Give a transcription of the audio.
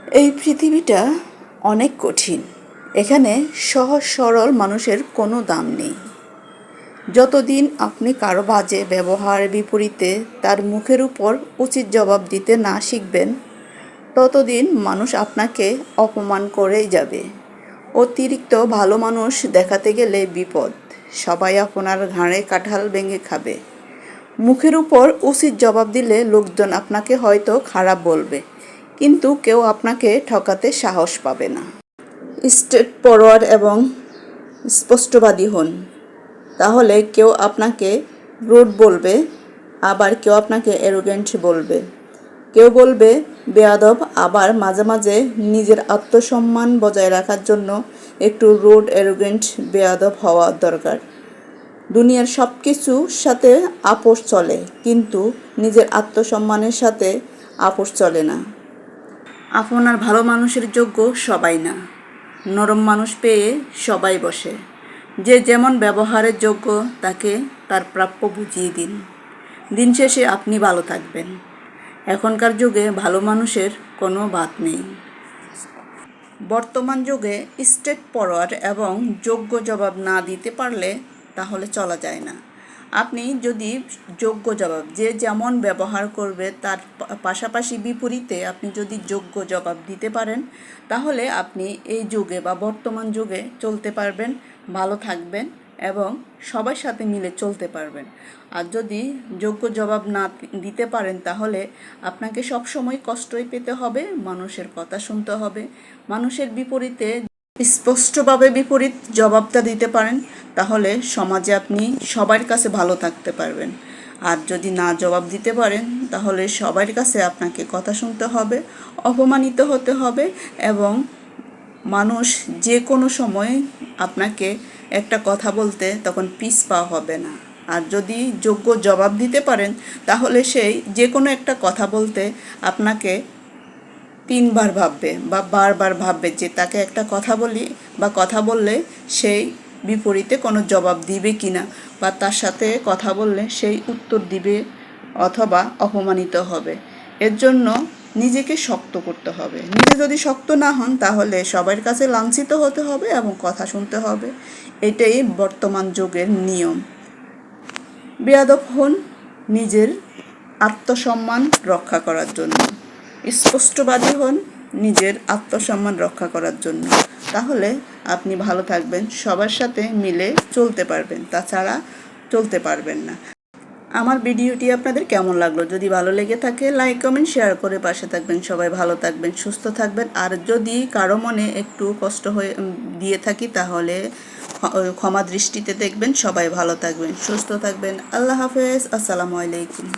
এই পৃথিবীটা অনেক কঠিন। এখানে সহজ সরল মানুষের কোনো দাম নেই। যতদিন আপনি কারো বাজে ব্যবহারের বিপরীতে তার মুখের উপর উচিত জবাব দিতে না শিখবেন, ততদিন মানুষ আপনাকে অপমান করেই যাবে। অতিরিক্ত ভালো মানুষ দেখাতে গেলে বিপদ। সবাই আপনার ঘাড়ে কাঁঠাল ভেঙে খাবে। মুখের উপর উচিত জবাব দিলে লোকজন আপনাকে হয়তো খারাপ বলবে, কিন্তু কেউ আপনাকে ঠকাতে সাহস পাবে না। স্ট্রেট ফরওয়ার্ড এবং স্পষ্টবাদী হন, তাহলে কেউ আপনাকে রুড বলবে, আবার কেউ আপনাকে অ্যারোগ্যান্ট বলবে। কেউ বলবে বেয়াদব, আবার মাঝে মাঝে নিজের আত্মসম্মান বজায় রাখার জন্য একটু রুড, অ্যারোগ্যান্ট, বেয়াদব হওয়া দরকার। দুনিয়ার সব কিছুর সাথে আপোষ চলে, কিন্তু নিজের আত্মসম্মানের সাথে আপোষ চলে না। আপনার ভালো মানুষের যোগ্য সবাই না। নরম মানুষ পেয়ে সবাই বসে। যে যেমন ব্যবহারের যোগ্য তাকে তার প্রাপ্য বুঝিয়ে দিন। দিন শেষে আপনি ভালো থাকবেন। এখনকার যুগে ভালো মানুষের কোনো বাদ নেই। বর্তমান যুগে স্ট্রেট ফরওয়ার্ড এবং যোগ্য জবাব না দিতে পারলে তাহলে চলা যায় না। আপনি যদি যোগ্য জবাব, যে যেমন ব্যবহার করবে তার পাশাপাশি বিপরীতে আপনি যদি যোগ্য জবাব দিতে পারেন, তাহলে আপনি এই যুগে বা বর্তমান যুগে চলতে পারবেন, ভালো থাকবেন এবং সবার সাথে মিলে চলতে পারবেন। আর যদি যোগ্য জবাব না দিতে পারেন, তাহলে আপনাকে সবসময় কষ্টই পেতে হবে, মানুষের কথা শুনতে হবে। মানুষের বিপরীতে স্পষ্টভাবে বিপরীত জবাবটা দিতে পারেন, তাহলে সমাজে আপনি সবার কাছে ভালো থাকতে পারবেন। আর যদি না জবাব দিতে পারেন, তাহলে সবার কাছে আপনাকে কথা শুনতে হবে, অপমানিত হতে হবে এবং মানুষ যে কোনো সময় আপনাকে একটা কথা বলতে তখন পিছপা হবে না। আর যদি যোগ্য জবাব দিতে পারেন, তাহলে সেই যে কোনো একটা কথা বলতে আপনাকে 3 বার ভাববে বা বারবার ভাববে যে তাকে একটা কথা বলি বা কথা বললে সেই বিপরীতে কোনো জবাব দিবে কিনা, বা তার সাথে কথা বললে সেই উত্তর দিবে অথবা অপমানিত হবে। এর জন্য নিজেকে শক্ত করতে হবে। নিজে যদি শক্ত না হন, তাহলে সবার কাছে লাঞ্ছিত হতে হবে এবং কথা শুনতে হবে। এটাই বর্তমান যুগের নিয়ম। বেয়াদব হন নিজের আত্মসম্মান রক্ষা করার জন্য। স্পষ্টবাদী হন নিজের আত্মসম্মান রক্ষা করার জন্য। তাহলে আপনি ভালো থাকবেন, সবার সাথে মিলে চলতে পারবেন, তাছাড়া চলতে পারবেন না। আমার ভিডিওটি আপনাদের কেমন লাগলো? যদি ভালো লেগে থাকে লাইক, কমেন্ট, শেয়ার করে পাশে থাকবেন। সবাই ভালো থাকবেন, সুস্থ থাকবেন। আর যদি কারো মনে একটু কষ্ট হয়ে দিয়ে থাকি, তাহলে ক্ষমা দৃষ্টিতে দেখবেন। সবাই ভালো থাকবেন, সুস্থ থাকবেন। আল্লাহ হাফেজ। আসসালামু আলাইকুম।